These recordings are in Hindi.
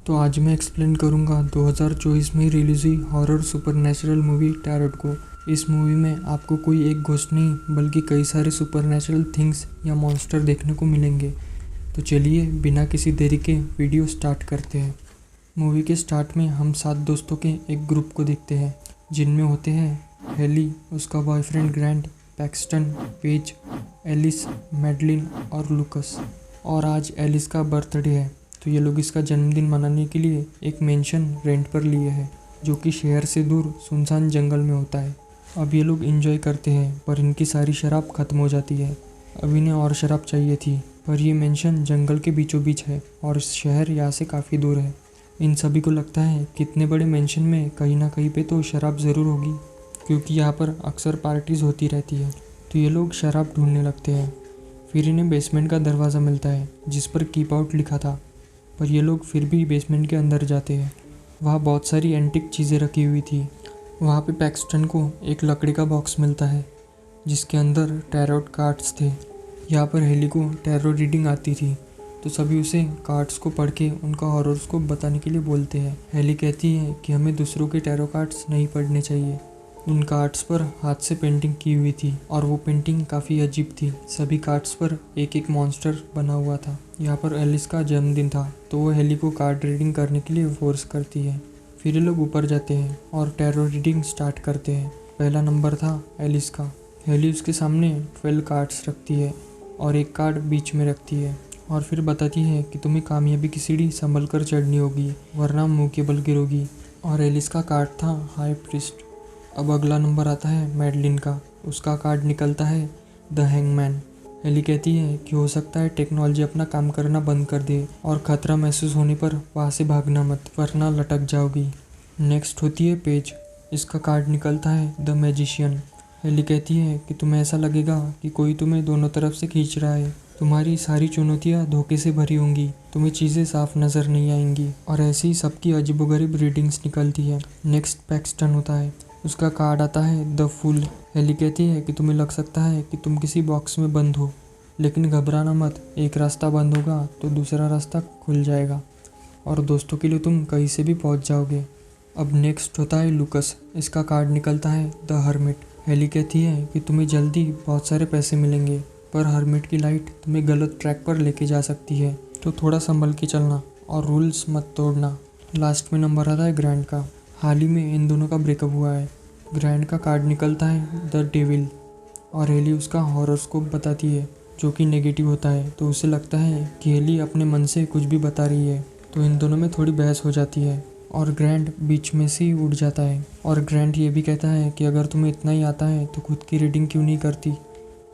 तो आज मैं एक्सप्लेन करूंगा 2024 में रिलीज हुई हॉरर सुपरनैचुरल मूवी टैरोट को। इस मूवी में आपको कोई एक घोस्ट नहीं बल्कि कई सारे सुपरनैचुरल थिंग्स या मॉन्स्टर देखने को मिलेंगे। तो चलिए बिना किसी देरी के वीडियो स्टार्ट करते हैं। मूवी के स्टार्ट में हम 7 दोस्तों के एक ग्रुप को देखते हैं जिनमें होते हैं हेली, उसका boyfriend Grant, Paxton, Paige, Alice, Madeline और लुकस। और आज एलिस का बर्थडे है तो ये लोग इसका जन्मदिन मनाने के लिए एक मेंशन रेंट पर लिए हैं जो कि शहर से दूर सुनसान जंगल में होता है। अब ये लोग एंजॉय करते हैं पर इनकी सारी शराब खत्म हो जाती है। अब इन्हें और शराब चाहिए थी पर ये मेंशन जंगल के बीचों बीच है और शहर यहाँ से काफ़ी दूर है। इन सभी को लगता है कि इतने बड़े मेंशन में कहीं ना कहीं पे तो शराब ज़रूर होगी क्योंकि यहाँ पर अक्सर पार्टीज़ होती रहती है। तो ये लोग शराब ढूंढने लगते हैं। फिर इन्हें बेसमेंट का दरवाज़ा मिलता है जिस पर कीप आउट लिखा था, पर ये लोग फिर भी बेसमेंट के अंदर जाते हैं। वहाँ बहुत सारी एंटिक चीज़ें रखी हुई थी। वहाँ पे पैक्सटन को एक लकड़ी का बॉक्स मिलता है जिसके अंदर टैरोट कार्ड्स थे। यहाँ पर हेली को टैरो रीडिंग आती थी तो सभी उसे कार्ड्स को पढ़ के उनका हॉरोस्कोप बताने के लिए बोलते हैं। हेली कहती है कि हमें दूसरों के टैरो कार्ड्स नहीं पढ़ने चाहिए। उन कार्ड्स पर हाथ से पेंटिंग की हुई थी और वो पेंटिंग काफ़ी अजीब थी। सभी कार्ड्स पर एक एक मॉन्स्टर बना हुआ था। यहाँ पर एलिस का जन्मदिन था तो वो हेली को कार्ड रीडिंग करने के लिए फोर्स करती है। फिर ये लोग ऊपर जाते हैं और टैरो रीडिंग स्टार्ट करते हैं। पहला नंबर था एलिस का। हेली उसके सामने 12 कार्ड्स रखती है और एक कार्ड बीच में रखती है और फिर बताती है कि तुम्हें कामयाबी की सीढ़ी संभल कर चढ़नी होगी वरना मुँह के बल गिरोगी। और एलिस का कार्ड था हाई प्रीस्ट। अब अगला नंबर आता है मैडलिन का। उसका कार्ड निकलता है द हैंगमैन। हेली कहती है कि हो सकता है टेक्नोलॉजी अपना काम करना बंद कर दे और ख़तरा महसूस होने पर वहाँ से भागना मत वरना लटक जाओगी। नेक्स्ट होती है पेज। इसका कार्ड निकलता है द मैजिशियन। हेली कहती है कि तुम्हें ऐसा लगेगा कि कोई तुम्हें दोनों तरफ से खींच रहा है। तुम्हारी सारी चुनौतियाँ धोखे से भरी होंगी, तुम्हें चीज़ें साफ नज़र नहीं आएंगी। और ऐसी ही सबकी अजीबोगरीब रीडिंग्स निकलती है। नेक्स्ट पैक्सटन होता है। उसका कार्ड आता है द फूल। हेली कहती है कि तुम्हें लग सकता है कि तुम किसी बॉक्स में बंद हो, लेकिन घबराना मत, एक रास्ता बंद होगा तो दूसरा रास्ता खुल जाएगा और दोस्तों के लिए तुम कहीं से भी पहुंच जाओगे। अब नेक्स्ट होता है लुकस। इसका कार्ड निकलता है द हर्मिट। हेली कहती है कि तुम्हें जल्दी बहुत सारे पैसे मिलेंगे पर हर्मिट की लाइट तुम्हें गलत ट्रैक पर लेके जा सकती है तो थोड़ा संभल के चलना और रूल्स मत तोड़ना। लास्ट में नंबर आता है ग्रैंड का। हाल ही में इन दोनों का ब्रेकअप हुआ है। ग्रैंड का कार्ड निकलता है द डेविल और हेली उसका हॉरोस्कोप बताती है जो कि नेगेटिव होता है तो उसे लगता है कि हेली अपने मन से कुछ भी बता रही है। तो इन दोनों में थोड़ी बहस हो जाती है और ग्रैंड बीच में से ही उड़ जाता है। और ग्रैंड ये भी कहता है कि अगर तुम्हें इतना ही आता है तो खुद की रीडिंग क्यों नहीं करती।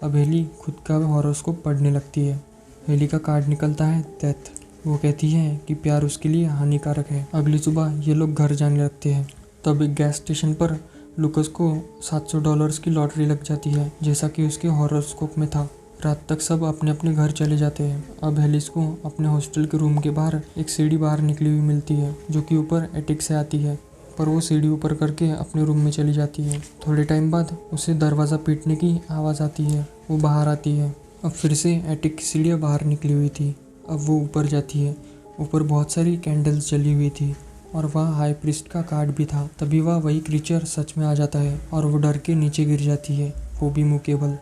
अब हेली खुद का हॉरोस्कोप पढ़ने लगती है। हेली का कार्ड निकलता है डेथ। वो कहती है कि प्यार उसके लिए हानिकारक है। अगली सुबह ये लोग घर जाने लगते हैं। तब एक गैस स्टेशन पर लुकस को $700 की लॉटरी लग जाती है जैसा कि उसके हॉरोस्कोप में था। रात तक सब अपने अपने घर चले जाते हैं। अब हेलिस को अपने हॉस्टल के रूम के बाहर एक सीढ़ी बाहर निकली हुई मिलती है जो कि ऊपर एटिक से आती है, पर वो सीढ़ी ऊपर करके अपने रूम में चली जाती है। थोड़े टाइम बाद उसे दरवाज़ा पीटने की आवाज़ आती है। वो बाहर आती है। अब फिर से एटिक की सीढ़ियाँ बाहर निकली हुई थी। अब वो ऊपर जाती है। ऊपर बहुत सारी कैंडल्स जली हुई थी और वहाँ हाई प्रीस्ट का कार्ड भी था। तभी वही क्रीचर सच में आ जाता है और वो डर के नीचे गिर जाती है, वो भी मुँह के बल,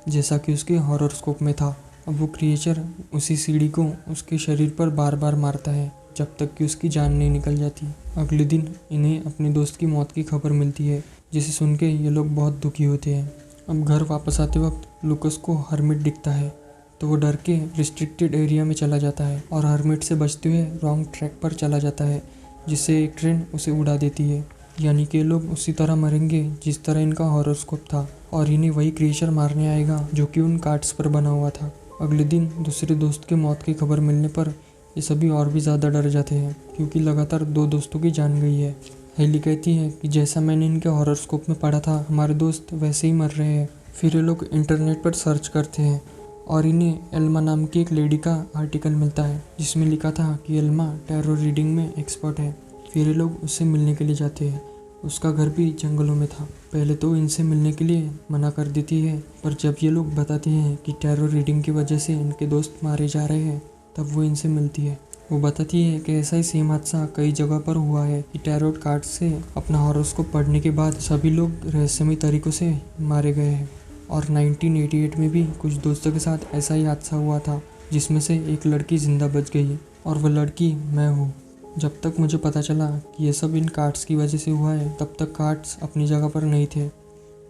जैसा कि उसके हॉरोस्कोप में था। अब वो क्रिएचर उसी सीढ़ी को उसके शरीर पर बार बार मारता है जब तक कि उसकी जान नहीं निकल जाती। अगले दिन इन्हें अपने दोस्त की मौत की खबर मिलती है जिसे सुन के ये लोग बहुत दुखी होते हैं। अब घर वापस आते वक्त लुकस को हर्मिट दिखता है तो वो डर के रिस्ट्रिक्टेड एरिया में चला जाता है और हर्मिट से बचते हुए रॉन्ग ट्रैक पर चला जाता है जिससे एक ट्रेन उसे उड़ा देती है। यानी कि लोग उसी तरह मरेंगे जिस तरह इनका हॉरोस्कोप था और इन्हें वही क्रिएचर मारने आएगा जो कि उन कार्ड्स पर बना हुआ था। अगले दिन दूसरे दोस्त के मौत की खबर मिलने पर ये सभी और भी ज़्यादा डर जाते हैं क्योंकि लगातार 2 दोस्तों की जान गई है। हेली कहती है कि जैसा मैंने इनके हॉरोस्कोप में पढ़ा था हमारे दोस्त वैसे ही मर रहे हैं। फिर ये लोग इंटरनेट पर सर्च करते हैं और इन्हें एल्मा नाम की एक लेडी का आर्टिकल मिलता है जिसमें लिखा था कि एल्मा टैरो रीडिंग में एक्सपर्ट है। फिर ये लोग उससे मिलने के लिए जाते हैं। उसका घर भी जंगलों में था। पहले तो इनसे मिलने के लिए मना कर देती है पर जब ये लोग बताते हैं कि टैरो रीडिंग की वजह से इनके दोस्त मारे जा रहे हैं तब वो इनसे मिलती है। वो बताती है कि ऐसा ही सेम हादसा कई जगह पर हुआ है कि टैरोट कार्ड से अपना हॉरोस्कोप पढ़ने के बाद सभी लोग रहस्यमयी तरीकों से मारे गए हैं। और 1988 में भी कुछ दोस्तों के साथ ऐसा ही हादसा हुआ था, जिसमें से एक लड़की जिंदा बच गई और वह लड़की मैं हूँ। जब तक मुझे पता चला कि ये सब इन कार्ड्स की वजह से हुआ है, तब तक कार्ड्स अपनी जगह पर नहीं थे।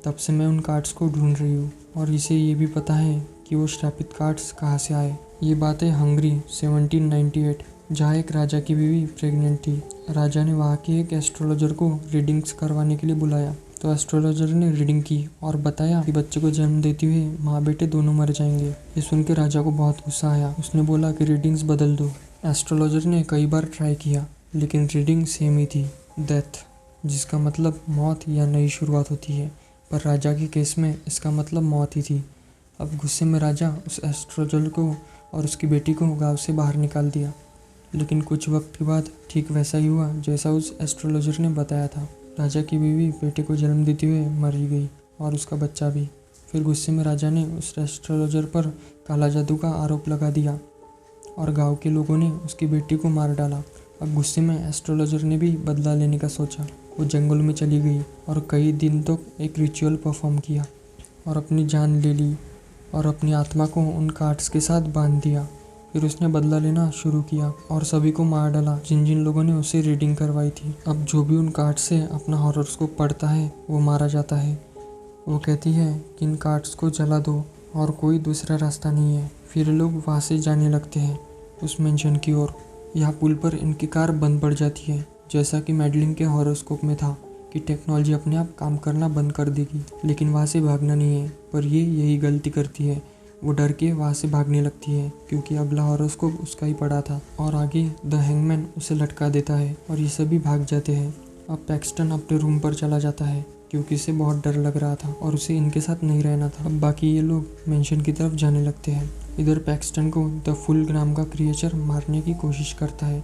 तब से मैं उन कार्ड्स को ढूंढ रही हूँ और इसे ये भी पता है कि वो श्रापित कार्ड्स कहाँ से आए। ये बात है हंगरी 1798, जहाँ एक राजा की बीवी प्रेग्नेंट थी। राजा ने वहाँ के एक एस्ट्रोलॉजर को रीडिंग्स करवाने के लिए बुलाया। तो एस्ट्रोलॉजर ने रीडिंग की और बताया कि बच्चे को जन्म देते हुए माँ बेटे दोनों मर जाएंगे। ये सुन के राजा को बहुत गुस्सा आया। उसने बोला कि रीडिंग्स बदल दो। एस्ट्रोलॉजर ने कई बार ट्राई किया, लेकिन रीडिंग सेम ही थी, डेथ, जिसका मतलब मौत या नई शुरुआत होती है। पर राजा के केस में इसका मतलब मौत ही थी। अब गुस्से में राजा उस एस्ट्रोलॉजर को और उसकी बेटी को गांव से बाहर निकाल दिया। लेकिन कुछ वक्त के बाद ठीक वैसा ही हुआ जैसा उस एस्ट्रोलॉजर ने बताया था। राजा की बीवी बेटे को जन्म देते हुए मर ही गई और उसका बच्चा भी। फिर गुस्से में राजा ने उस एस्ट्रोलॉजर पर काला जादू का आरोप लगा दिया और गांव के लोगों ने उसकी बेटी को मार डाला। अब गुस्से में एस्ट्रोलॉजर ने भी बदला लेने का सोचा। वो जंगल में चली गई और कई दिन तक एक रिचुअल परफॉर्म किया और अपनी जान ले ली और अपनी आत्मा को उन कार्ड्स के साथ बांध दिया। फिर उसने बदला लेना शुरू किया और सभी को मार डाला जिन जिन लोगों ने उसे रीडिंग करवाई थी। अब जो भी उन कार्ड्स से अपना हॉरोस्कोप पढ़ता है वो मारा जाता है। वो कहती है कि इन कार्ड्स को जला दो और कोई दूसरा रास्ता नहीं है। फिर लोग वहाँ से जाने लगते हैं उस मेंशन की ओर। यहाँ पुल पर इनकी कार बंद पड़ जाती है, जैसा कि मैडलिन के हॉरोस्कोप में था कि टेक्नोलॉजी अपने आप काम करना बंद कर देगी। लेकिन वहाँ से भागना नहीं है, पर ये यही गलती करती है। वो डर के वहाँ से भागने लगती है क्योंकि अगला हॉरोस्कोप उसका ही पड़ा था और आगे द हैंगमैन उसे लटका देता है और ये सभी भाग जाते हैं। अब पैक्सटन अपने रूम पर चला जाता है क्योंकि इसे बहुत डर लग रहा था और उसे इनके साथ नहीं रहना था। अब बाकी ये लोग मेंशन की तरफ जाने लगते हैं। इधर पैक्सटन को द फुल नाम का क्रिएचर मारने की कोशिश करता है।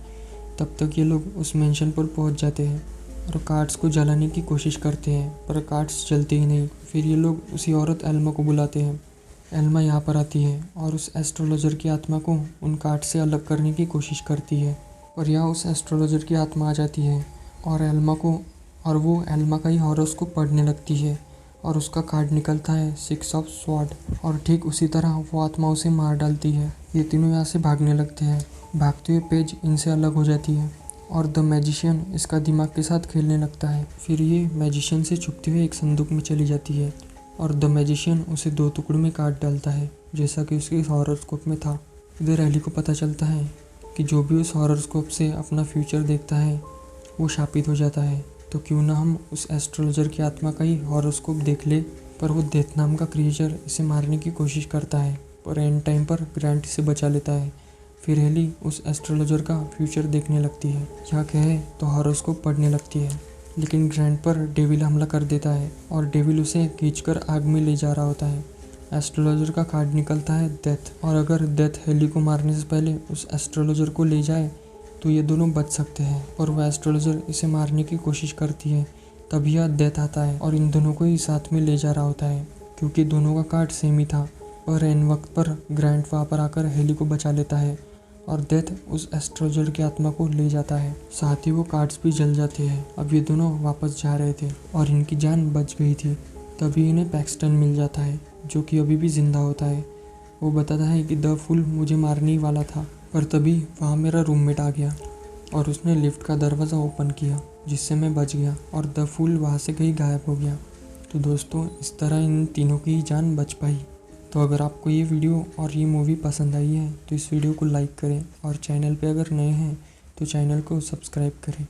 तब तक ये लोग उस मेंशन पर पहुंच जाते हैं और कार्ड्स को जलाने की कोशिश करते हैं, पर कार्ड्स जलते ही नहीं। फिर ये लोग उसी औरत एल्मा को बुलाते हैं। एल्मा यहाँ पर आती है और उस एस्ट्रोलॉजर की आत्मा को उन कार्ड्स से अलग करने की कोशिश करती है, पर यहाँ उस एस्ट्रोलॉजर की आत्मा आ जाती है और वो एल्मा का ही हॉरोस्कोप पढ़ने लगती है और उसका कार्ड निकलता है 6 ऑफ स्वॉर्ड और ठीक उसी तरह वो आत्मा उसे मार डालती है। ये तीनों यहाँ से भागने लगते हैं। भागते हुए पेज इनसे अलग हो जाती है और द मैजिशियन इसका दिमाग के साथ खेलने लगता है। फिर ये मैजिशियन से छुपते हुए एक संदूक में चली जाती है और द मैजिशियन उसे 2 टुकड़ों में काट डालता है, जैसा कि उसके हॉरोस्कोप में था। इधर एली को पता चलता है कि जो भी उस हॉरोस्कोप से अपना फ्यूचर देखता है वो शापित हो जाता है। तो क्यों ना हम उस एस्ट्रोलॉजर की आत्मा का ही हॉरोस्कोप देख ले। पर वो डेथ नाम का क्रिएचर इसे मारने की कोशिश करता है, पर एंड टाइम पर ग्रांट इसे बचा लेता है। फिर हेली उस एस्ट्रोलॉजर का फ्यूचर देखने लगती है, क्या कहे तो हॉरोस्कोप पढ़ने लगती है। लेकिन ग्रैंड पर डेविल हमला कर देता है और डेविल उसे खींचकर आग में ले जा रहा होता है। एस्ट्रोलॉजर का कार्ड निकलता है डेथ, और अगर डेथ हेली को मारने से पहले उस एस्ट्रोलॉजर को ले जाए तो ये दोनों बच सकते हैं। और वह एस्ट्रोलॉजर इसे मारने की कोशिश करती है, तभी यह डेथ आता है और इन दोनों को ही साथ में ले जा रहा होता है क्योंकि दोनों का कार्ड सेम ही था। और एन वक्त पर ग्रैंड वहाँ पर आकर हेली को बचा लेता है और डेथ उस एस्ट्रोलॉजर की आत्मा को ले जाता है। साथ ही वो कार्ड्स भी जल जाते हैं। अब ये दोनों वापस जा रहे थे और इनकी जान बच गई थी। तभी इन्हें पैक्सटन मिल जाता है जो कि अभी भी जिंदा होता है। वो बताता है कि द फुल मुझे मारने ही वाला था, पर तभी वहाँ मेरा रूममेट आ गया और उसने लिफ्ट का दरवाज़ा ओपन किया जिससे मैं बच गया और द फुल वहाँ से कहीं गायब हो गया। तो दोस्तों, इस तरह इन तीनों की जान बच पाई। तो अगर आपको ये वीडियो और ये मूवी पसंद आई है तो इस वीडियो को लाइक करें और चैनल पे अगर नए हैं तो चैनल को सब्सक्राइब करें।